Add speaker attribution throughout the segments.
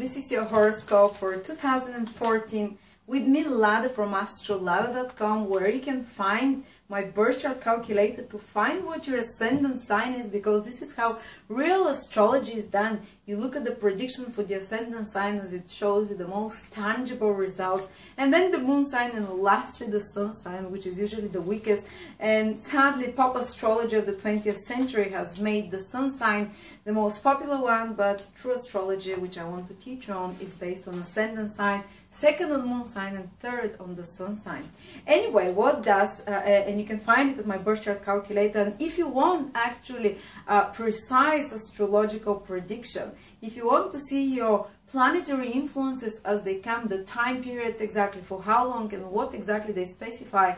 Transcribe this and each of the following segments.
Speaker 1: this is your horoscope for 2014 with me, Lada from astrolada.com, where you can find my birth chart calculator to find what your ascendant sign is, because this is how real astrology is done. You look at the prediction for the ascendant sign as it shows you the most tangible results, and then the moon sign, and lastly the sun sign, which is usually the weakest. And sadly, pop astrology of the 20th century has made the sun sign the most popular one, but true astrology, which I want to teach you on, is based on ascendant sign, second on moon sign, and third on the sun sign. Anyway, what does, and you can find it at my birth chart calculator, and if you want actually precise astrological prediction, if you want to see your planetary influences as they come, the time periods exactly for how long and what exactly they specify,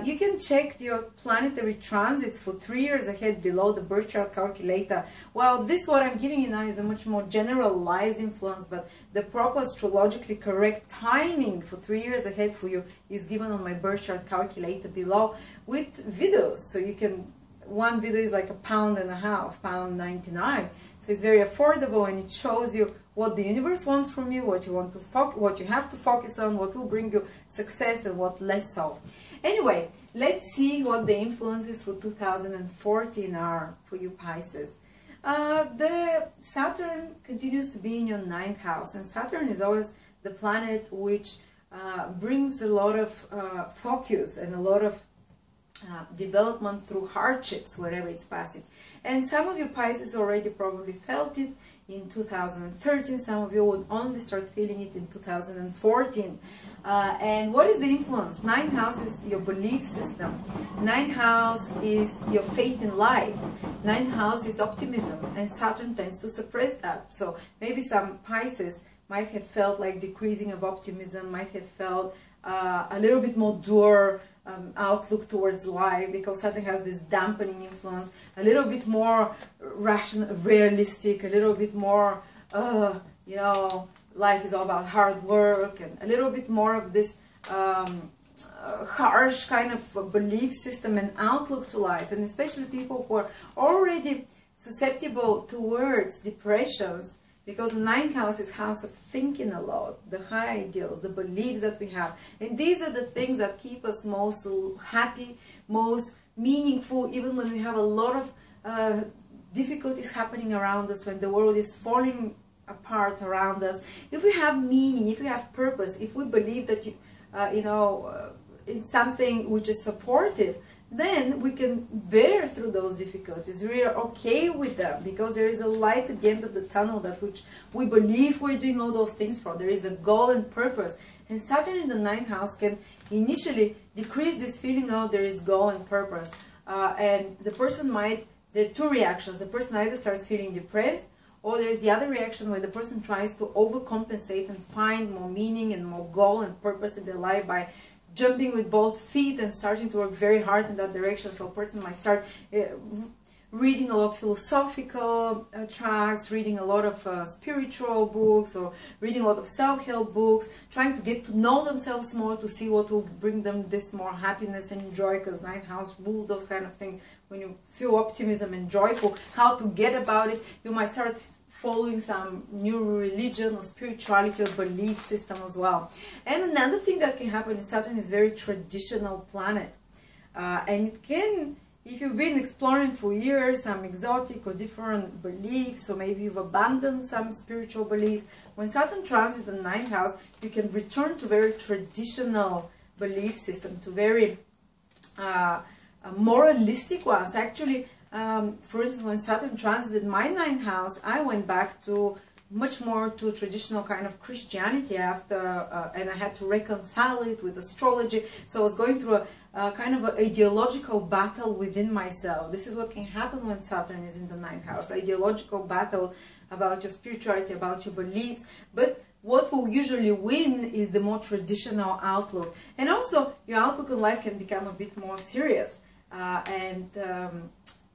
Speaker 1: you can check your planetary transits for 3 years ahead below the birth chart calculator. Well, this what I'm giving you now is a much more generalized influence, but the proper astrologically correct timing for 3 years ahead for you is given on my birth chart calculator below with videos. So you can, one video is like £1.50, £1.99, so it's very affordable, and it shows you what the universe wants from you, what you want to what you have to focus on, what will bring you success and what less so. Anyway, let's see what the influences for 2014 are for you Pisces. The Saturn continues to be in your 9th house, and Saturn is always the planet which brings a lot of focus and a lot of development through hardships wherever it's passing. And some of you Pisces already probably felt it in 2013, some of you would only start feeling it in 2014. And what is the influence? 9th house is your belief system. 9th house is your faith in life. 9th house is optimism, and Saturn tends to suppress that. So maybe some Pisces might have felt like decreasing of optimism, might have felt a little bit more dour outlook towards life, because Saturn has this dampening influence, a little bit more rational, realistic, a little bit more, you know, life is all about hard work, and a little bit more of this harsh kind of belief system and outlook to life. And especially people who are already susceptible towards depressions, because the 9th house is house of thinking a lot, the high ideals, the beliefs that we have. And these are the things that keep us most happy, most meaningful, even when we have a lot of difficulties happening around us, when the world is falling apart around us. If we have meaning, if we have purpose, if we believe that in something which is supportive, then we can bear through those difficulties. We are okay with them, because there is a light at the end of the tunnel that which we believe we're doing all those things for. There is a goal and purpose. And Saturn in the 9th house can initially decrease this feeling of there is goal and purpose. And the person might, there are two reactions. The person either starts feeling depressed, or there is the other reaction where the person tries to overcompensate and find more meaning and more goal and purpose in their life by jumping with both feet and starting to work very hard in that direction. So a person might start reading a lot of philosophical tracts, reading a lot of spiritual books, or reading a lot of self-help books, trying to get to know themselves more, to see what will bring them this more happiness and joy, because 9th house rules those kind of things. When you feel optimism and joyful, how to get about it, you might start following some new religion or spirituality or belief system as well. And another thing that can happen is Saturn is a very traditional planet. And it can, if you've been exploring for years some exotic or different beliefs, or maybe you've abandoned some spiritual beliefs, when Saturn transits the 9th house, you can return to very traditional belief system, to very moralistic ones. Actually, for instance, when Saturn transited my 9th house, I went back to much more to traditional kind of Christianity after, and I had to reconcile it with astrology. So I was going through a kind of an ideological battle within myself. This is what can happen when Saturn is in the 9th house, ideological battle about your spirituality, about your beliefs. But what will usually win is the more traditional outlook. And also, your outlook on life can become a bit more serious.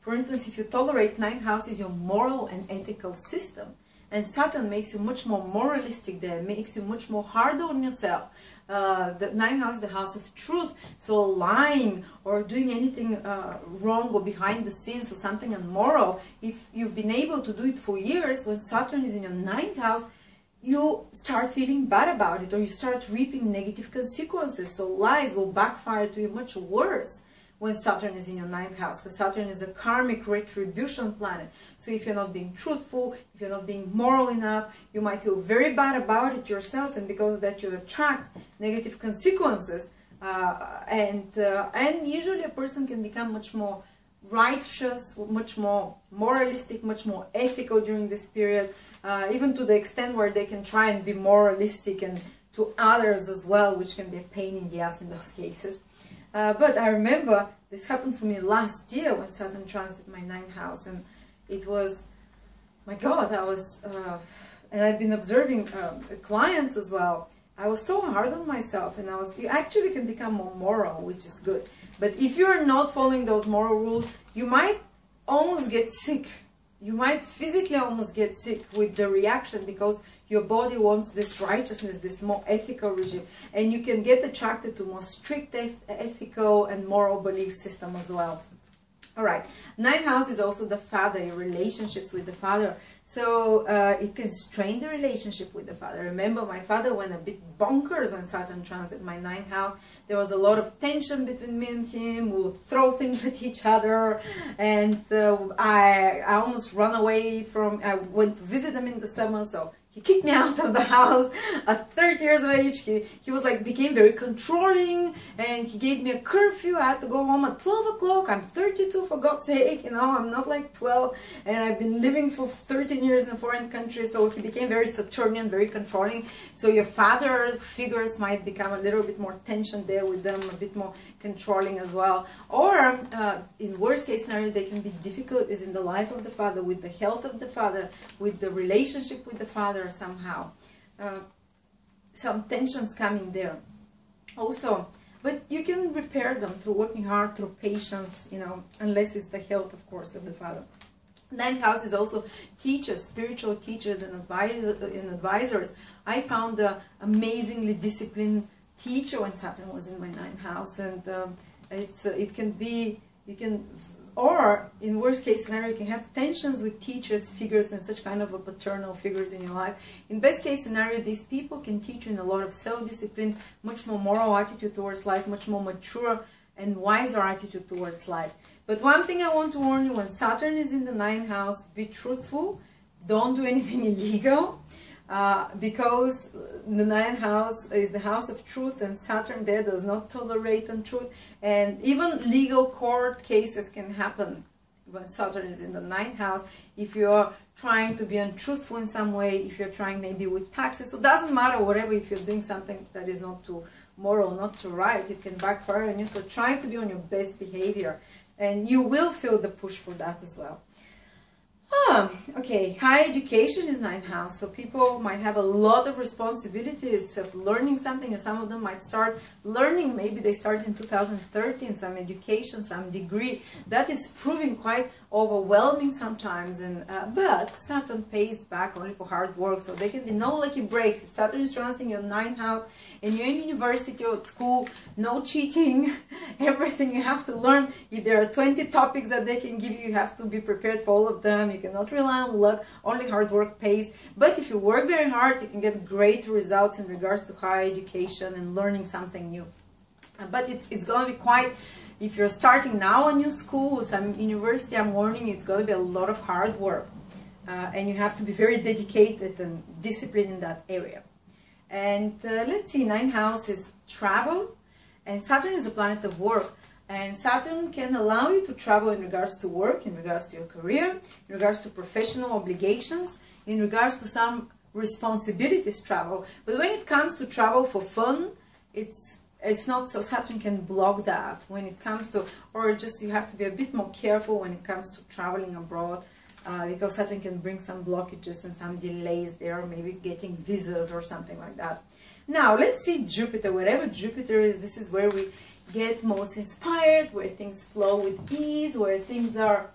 Speaker 1: For instance, if you tolerate 9th house is your moral and ethical system, and Saturn makes you much more moralistic there, makes you much more harder on yourself. The 9th house is the house of truth, so lying or doing anything wrong or behind the scenes or something immoral, if you've been able to do it for years, when Saturn is in your 9th house, you start feeling bad about it, or you start reaping negative consequences. So lies will backfire to you much worse when Saturn is in your 9th house, because Saturn is a karmic retribution planet. So if you're not being truthful, if you're not being moral enough, you might feel very bad about it yourself, and because of that you attract negative consequences. And usually a person can become much more righteous, much more moralistic, much more ethical during this period, even to the extent where they can try and be moralistic and to others as well, which can be a pain in the ass in those cases. But I remember this happened for me last year when Saturn transited my 9th house, and it was, my God, I was, and I've been observing clients as well. I was so hard on myself, and you actually can become more moral, which is good. But if you're not following those moral rules, you might almost get sick. You might physically almost get sick with the reaction, because your body wants this righteousness, this more ethical regime, and you can get attracted to more strict ethical and moral belief system as well. All right, 9th house is also the father, your relationships with the father. So it can strain the relationship with the father. Remember, my father went a bit bonkers when Saturn transited my 9th house. There was a lot of tension between me and him. We would throw things at each other, and I almost ran away from. I went to visit him in the summer, so he kicked me out of the house at 30 years of age. He was like, became very controlling, and he gave me a curfew. I had to go home at 12 o'clock. I'm 32, for God's sake, you know, I'm not like 12, and I've been living for 13 years in a foreign country. So he became very Saturnian, very controlling. So your father figures might become a little bit more tension there with them, a bit more controlling as well. Or in worst case scenario, they can be difficulties in the life of the father, with the health of the father, with the relationship with the father. Somehow some tensions coming there also, but you can repair them through working hard, through patience, you know, unless it's the health, of course, of the father. 9th house is also teachers, spiritual teachers and advisors. I found an amazingly disciplined teacher when Saturn was in my 9th house, and it can be, you can, or in worst case scenario, you can have tensions with teachers, figures, and such kind of a paternal figures in your life. In best case scenario, these people can teach you in a lot of self-discipline, much more moral attitude towards life, much more mature and wiser attitude towards life. But one thing I want to warn you, when Saturn is in the 9th house, be truthful, don't do anything illegal. Because the 9th house is the house of truth, and Saturn there does not tolerate untruth, and even legal court cases can happen when Saturn is in the 9th house if you're trying to be untruthful in some way, if you're trying maybe with taxes. So it doesn't matter whatever, if you're doing something that is not too moral, not too right, it can backfire on you. So try to be on your best behavior, and you will feel the push for that as well. Okay, higher education is 9th house, so people might have a lot of responsibilities of learning something, or some of them might start learning, maybe they start in 2013, some education, some degree. That is proving quite overwhelming sometimes, and but Saturn pays back only for hard work, so there can be no lucky breaks. If Saturn is transiting your 9th house and you're in university or at school, no cheating, everything you have to learn. If there are 20 topics that they can give you, you have to be prepared for all of them. You cannot rely on luck, only hard work pays. But if you work very hard, you can get great results in regards to higher education and learning something new. But it's going to be quite, if you're starting now a new school or some university, I'm warning you, it's going to be a lot of hard work. And you have to be very dedicated and disciplined in that area. And let's see, 9th house is travel, and Saturn is a planet of work. And Saturn can allow you to travel in regards to work, in regards to your career, in regards to professional obligations, in regards to some responsibilities travel. But when it comes to travel for fun, it's not, so Saturn can block that when it comes to, or just you have to be a bit more careful when it comes to traveling abroad, because Saturn can bring some blockages and some delays there, maybe getting visas or something like that. Now let's see Jupiter. Wherever Jupiter is, this is where we get most inspired, where things flow with ease, where things are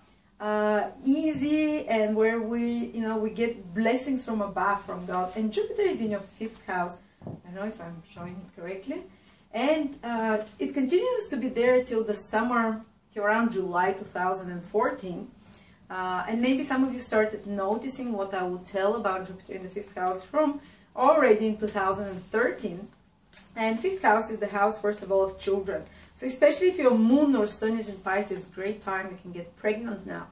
Speaker 1: easy, and where we get blessings from above, from God. And Jupiter is in your 5th house. I don't know if I'm showing it correctly. And it continues to be there till the summer, till around July 2014. And maybe some of you started noticing what I will tell about Jupiter in the 5th house from already in 2013. And 5th house is the house, first of all, of children. So especially if your moon or sun is in Pisces, great time, you can get pregnant now.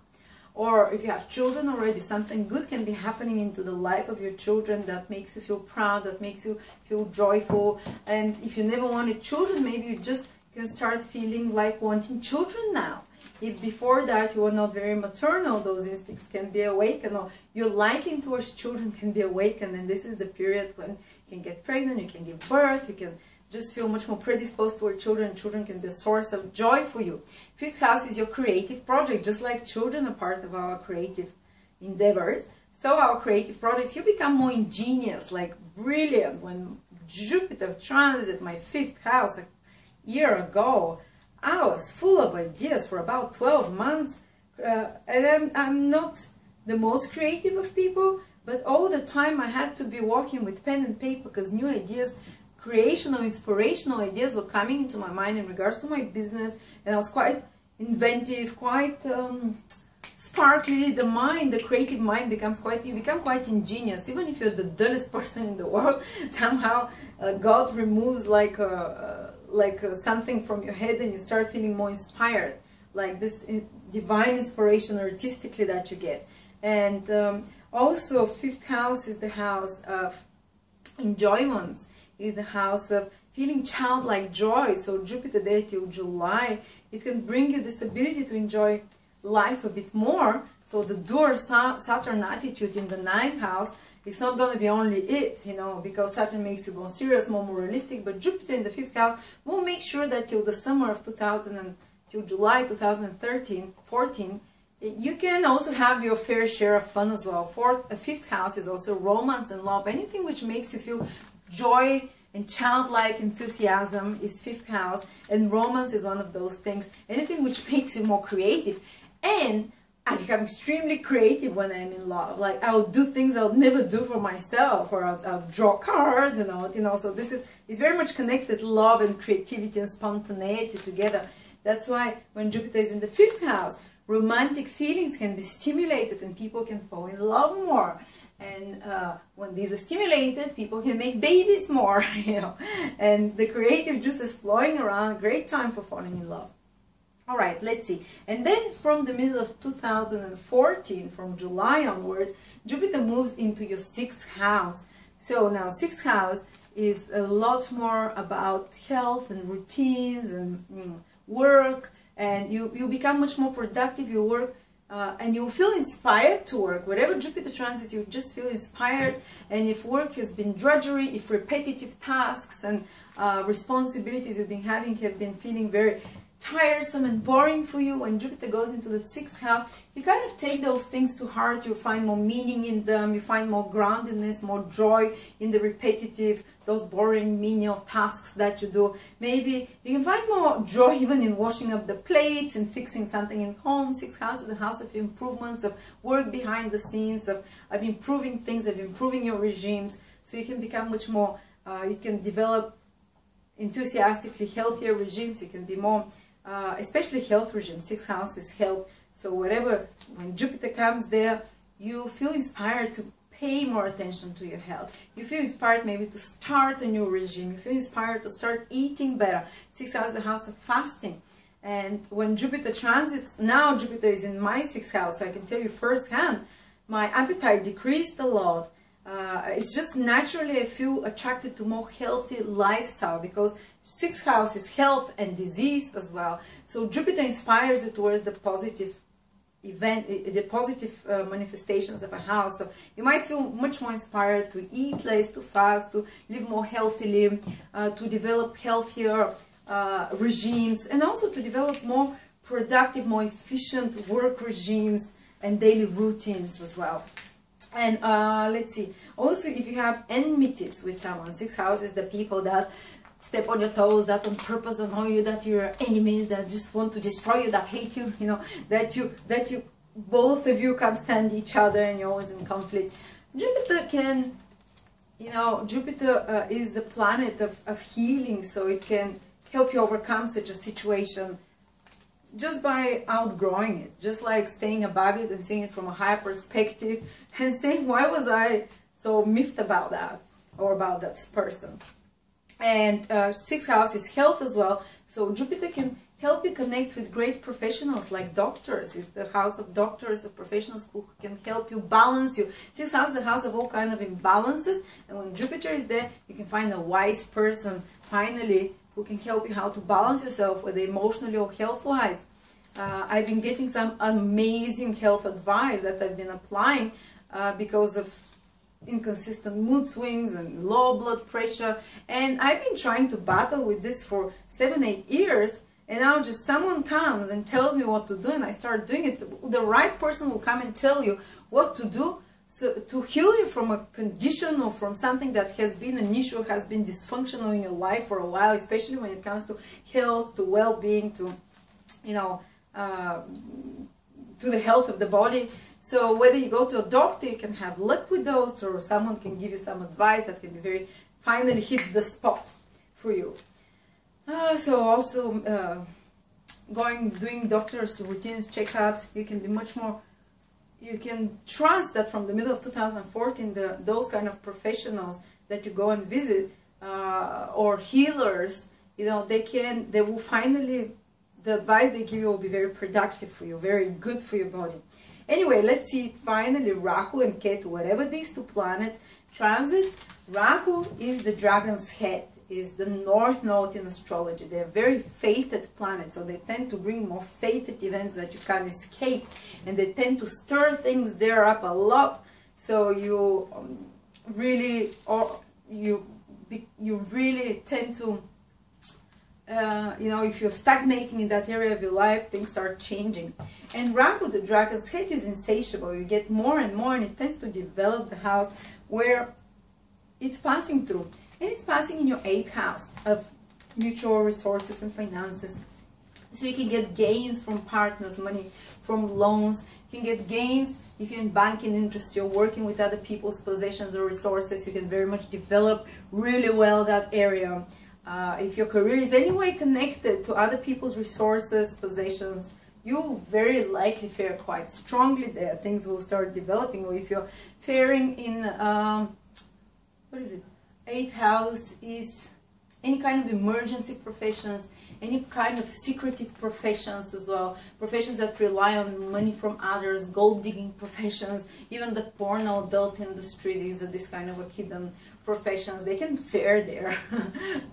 Speaker 1: Or if you have children already, something good can be happening into the life of your children that makes you feel proud, that makes you feel joyful. And if you never wanted children, maybe you just can start feeling like wanting children now. If before that you were not very maternal, those instincts can be awakened, or your liking towards children can be awakened, and this is the period when you can get pregnant, you can give birth, you can just feel much more predisposed toward children. Children can be a source of joy for you. 5th house is your creative project, just like children are part of our creative endeavors. So our creative projects, you become more ingenious, like brilliant. When Jupiter transit my 5th house a year ago, I was full of ideas for about 12 months, and I'm not the most creative of people, but all the time I had to be working with pen and paper because new ideas, creational, inspirational ideas were coming into my mind in regards to my business, and I was quite inventive, quite sparkly. The mind, the creative mind becomes quite, you become quite ingenious. Even if you're the dullest person in the world, somehow God removes like something from your head and you start feeling more inspired, like this divine inspiration artistically that you get. And also 5th house is the house of enjoyments, is the house of feeling childlike joy. So Jupiter there till July, it can bring you this ability to enjoy life a bit more. So the doer Saturn attitude in the 9th house, it's not going to be only it, you know, because Saturn makes you more serious, more moralistic, but Jupiter in the 5th house will make sure that till the summer of till July 2014, you can also have your fair share of fun as well. 5th house is also romance and love. Anything which makes you feel joy and childlike enthusiasm is 5th house, and romance is one of those things. Anything which makes you more creative. And I become extremely creative when I'm in love. Like, I'll do things I'll never do for myself, or I'll draw cards and all, you know. So this is very much connected, love and creativity and spontaneity together. That's why when Jupiter is in the 5th house, romantic feelings can be stimulated and people can fall in love more. And when these are stimulated, people can make babies more, you know. And the creative juice is flowing around. Great time for falling in love. All right, let's see. And then from the middle of 2014, from July onwards, Jupiter moves into your 6th house. So now 6th house is a lot more about health and routines and work, and you become much more productive. You work and you feel inspired to work. Whatever Jupiter transit, you just feel inspired. And if work has been drudgery, if repetitive tasks and responsibilities you've been having have been feeling very tiresome and boring for you, when Jupiter goes into the 6th house, you kind of take those things to heart. You find more meaning in them, you find more groundedness, more joy in the repetitive, those boring menial tasks that you do. Maybe you can find more joy even in washing up the plates and fixing something in home. 6th house is the house of improvements, of work behind the scenes, of improving things, of improving your regimes. So you can become much more, you can develop enthusiastically healthier regimes. You can be more especially health regime. 6th house is health. So when Jupiter comes there, you feel inspired to pay more attention to your health. You feel inspired maybe to start a new regime. You feel inspired to start eating better. 6th house is the house of fasting. And when Jupiter transits, now Jupiter is in my 6th house, so I can tell you firsthand, my appetite decreased a lot. It's just naturally I feel attracted to more healthy lifestyle, because 6th house is health and disease as well. So Jupiter inspires you towards the positive the positive manifestations of a house. So you might feel much more inspired to eat less, to fast, to live more healthily, to develop healthier regimes, and also to develop more productive, more efficient work regimes and daily routines as well. And let's see, also if you have enmities with someone, 6th house is the people that step on your toes, that on purpose annoy you, that you're enemies, that just want to destroy you, that hate you, you know, that you both of you can't stand each other and you're always in conflict. Jupiter can, you know, Jupiter is the planet of healing, so it can help you overcome such a situation just by outgrowing it, just like staying above it and seeing it from a higher perspective and saying, why was I so miffed about that? or about that person. And 6th house is health as well. So Jupiter can help you connect with great professionals like doctors. It's the house of doctors, of professionals who can help you balance you. 6th house is the house of all kind of imbalances. And when Jupiter is there, you can find a wise person, finally, who can help you how to balance yourself, whether emotionally or health-wise. I've been getting some amazing health advice that I've been applying because of inconsistent mood swings and low blood pressure, and I've been trying to battle with this for 7-8 years, and now just someone comes and tells me what to do, and I start doing it. The right person will come and tell you what to do, so to heal you from a condition or from something that has been an issue, has been dysfunctional in your life for a while, especially when it comes to health, to well-being, to, you know, to the health of the body. So whether you go to a doctor, you can have luck with those, or someone can give you some advice that can be very, finally hits the spot for you. So also doing doctor's routines, checkups, you can be much more, you can trust that from the middle of 2014, those kind of professionals that you go and visit, or healers, you know, they will finally, the advice they give you will be very productive for you, very good for your body. Anyway, let's see, finally, Rahu and Ketu, whatever these two planets transit. Rahu is the dragon's head, is the north node in astrology. They're very fated planets, so they tend to bring more fated events that you can't escape, and they tend to stir things there up a lot. So you really, you really tend to, you know, if you're stagnating in that area of your life, things start changing. And Rahu, the dragon's head, is insatiable. You get more and more, and it tends to develop the house where it's passing through. And it's passing in your 8th house of mutual resources and finances. So you can get gains from partners, money from loans. You can get gains if you're in banking industry, you're working with other people's possessions or resources. You can very much develop really well that area. If your career is anyway connected to other people's resources, possessions, you'll very likely fare quite strongly there. Things will start developing. Or if you're faring in, what is it? 8th house is any kind of emergency professions, any kind of secretive professions as well, professions that rely on money from others, gold digging professions, even the porno adult industry. These are this kind of a hidden professions. They can fare there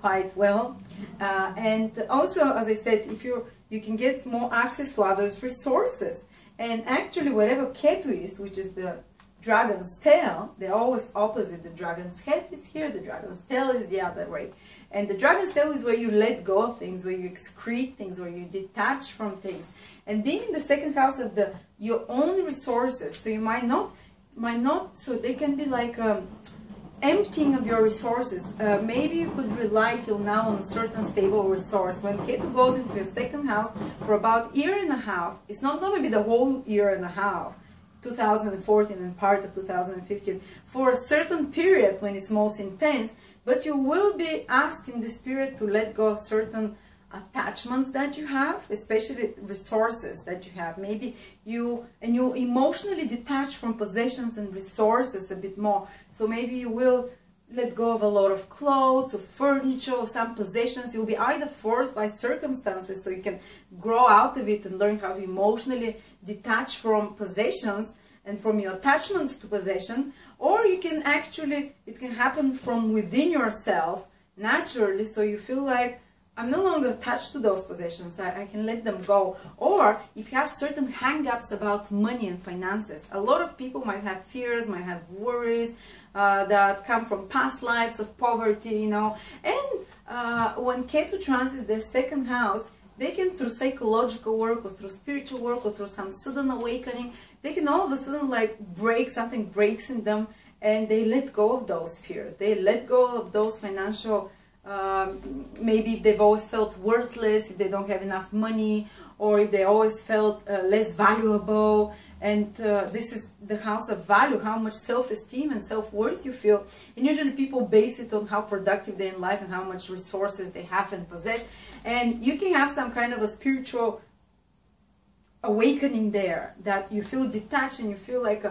Speaker 1: quite well. And also, as I said, if you can get more access to others' resources. And actually, whatever Ketu is, which is the dragon's tail, they're always opposite. The dragon's head is here, the dragon's tail is the other way. And the dragon's tail is where you let go of things, where you excrete things, where you detach from things. And being in the 2nd house of your own resources, so you might not, so they can be like emptying of your resources. Maybe you could rely till now on a certain stable resource. When Ketu goes into your 2nd house for about 1.5 years, it's not going to be the whole 1.5 years, 2014 and part of 2015, for a certain period when it's most intense, but you will be asked in this period to let go of certain attachments that you have, especially resources that you have. Maybe you emotionally detach from possessions and resources a bit more. So maybe you will let go of a lot of clothes or furniture or some possessions. You'll be either forced by circumstances, so you can grow out of it and learn how to emotionally detach from possessions and from your attachments to possession, or you can actually, it can happen from within yourself naturally, so you feel like, I'm no longer attached to those possessions, I can let them go. Or if you have certain hang-ups about money and finances, a lot of people might have fears, might have worries that come from past lives of poverty, you know. And when Ketu transits their 2nd house, they can, through psychological work or through spiritual work or through some sudden awakening, they can all of a sudden like something breaks in them, and they let go of those fears. They let go of those financial, maybe they've always felt worthless if they don't have enough money, or if they always felt less valuable. And this is the house of value, how much self-esteem and self-worth you feel. And usually people base it on how productive they're in life and how much resources they have and possess. And you can have some kind of a spiritual awakening there, that you feel detached and you feel like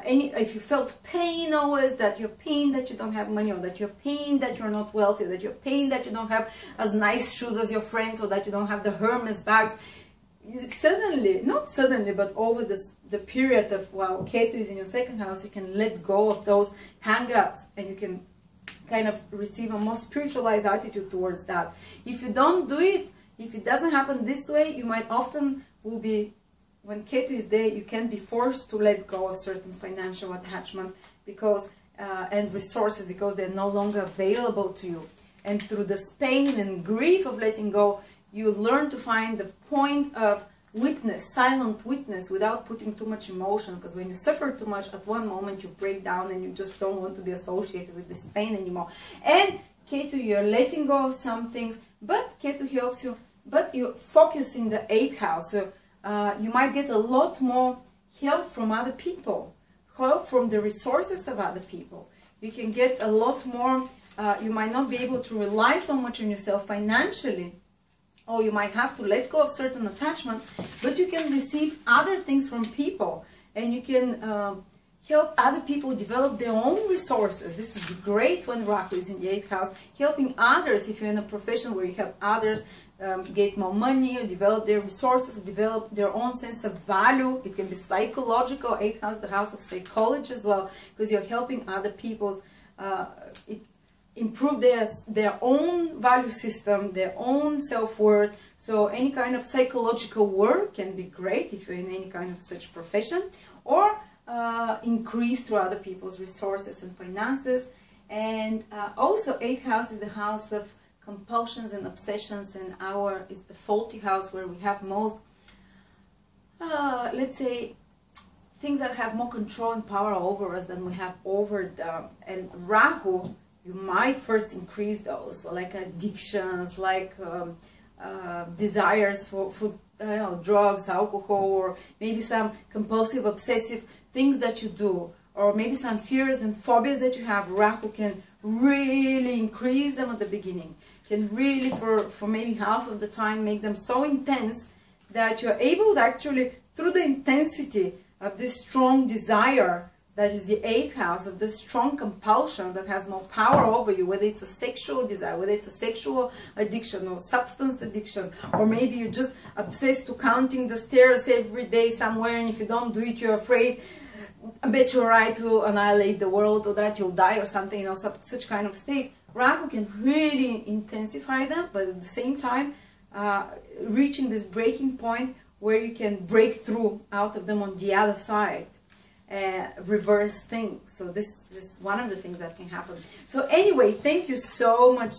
Speaker 1: if you felt pain always, that you're pain that you don't have money, or that you're pain that you're not wealthy, that you're pain that you don't have as nice shoes as your friends, or that you don't have the Hermes bags, suddenly, not suddenly, but over the period of while Ketu is in your second house, you can let go of those hang-ups, and you can kind of receive a more spiritualized attitude towards that. If you don't do it, if it doesn't happen this way, you might often will be, when Ketu is there, you can be forced to let go of certain financial attachments because and resources, because they're no longer available to you. And through this pain and grief of letting go, you learn to find the point of witness, silent witness, without putting too much emotion. Because when you suffer too much, at one moment you break down and you just don't want to be associated with this pain anymore. And Ketu, you're letting go of some things, but Ketu helps you, but you focus in the 8th house. So you might get a lot more help from other people, help from the resources of other people. You can get a lot more, you might not be able to rely so much on yourself financially, or you might have to let go of certain attachments, but you can receive other things from people, and you can help other people develop their own resources. This is great when Rahu is in the 8th house, helping others. If you're in a profession where you help others get more money, or develop their resources, or develop their own sense of value. It can be psychological. 8th house, the house of psychology as well, because you're helping other people improve their own value system, their own self-worth. So any kind of psychological work can be great if you're in any kind of such profession, or increase through other people's resources and finances. And also 8th house is the house of compulsions and obsessions, and is the faulty house, where we have most, let's say, things that have more control and power over us than we have over them. And Rahu, you might first increase those, like addictions, like desires for I don't know, drugs, alcohol, or maybe some compulsive, obsessive things that you do, or maybe some fears and phobias that you have. Rahu can really increase them at the beginning, can really, for maybe half of the time, make them so intense that you're able to actually, through the intensity of this strong desire, that is the 8th house, of this strong compulsion that has more power over you, whether it's a sexual desire, whether it's a sexual addiction or substance addiction, or maybe you're just obsessed to counting the stairs every day somewhere, and if you don't do it, you're afraid, I bet you're right, to annihilate the world, or that you'll die or something, you know, such kind of state. Rahu can really intensify them, but at the same time, reaching this breaking point where you can break through out of them on the other side. Reverse things. So this is one of the things that can happen. So anyway, thank you so much,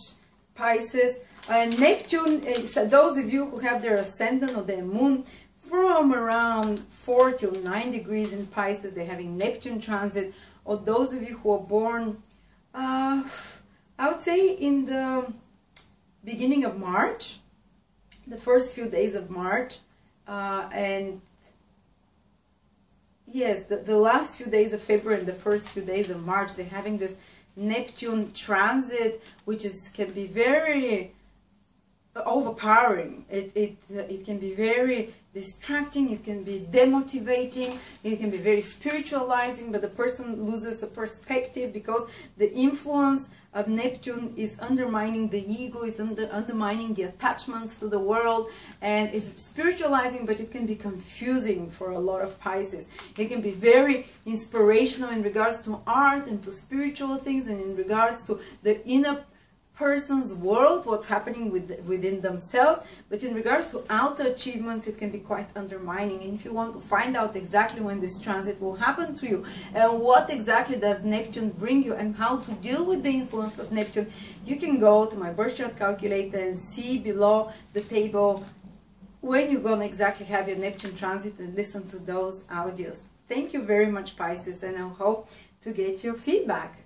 Speaker 1: Pisces. Neptune, so those of you who have their ascendant or their moon from around 4 till 9 degrees in Pisces, they're having Neptune transit. Or those of you who are born, I would say in the beginning of March, the first few days of March, and yes, the last few days of February and the first few days of March, they're having this Neptune transit, which can be very overpowering. It can be very distracting, it can be demotivating, it can be very spiritualizing, but the person loses a perspective because the influence of Neptune is undermining the ego, is undermining the attachments to the world, and it's spiritualizing, but it can be confusing for a lot of Pisces. It can be very inspirational in regards to art and to spiritual things, and in regards to the inner person's world, what's happening within themselves, but in regards to outer achievements, it can be quite undermining. And if you want to find out exactly when this transit will happen to you, and what exactly does Neptune bring you, and how to deal with the influence of Neptune, you can go to my birth chart calculator and see below the table when you're going to exactly have your Neptune transit, and listen to those audios. Thank you very much, Pisces, and I hope to get your feedback.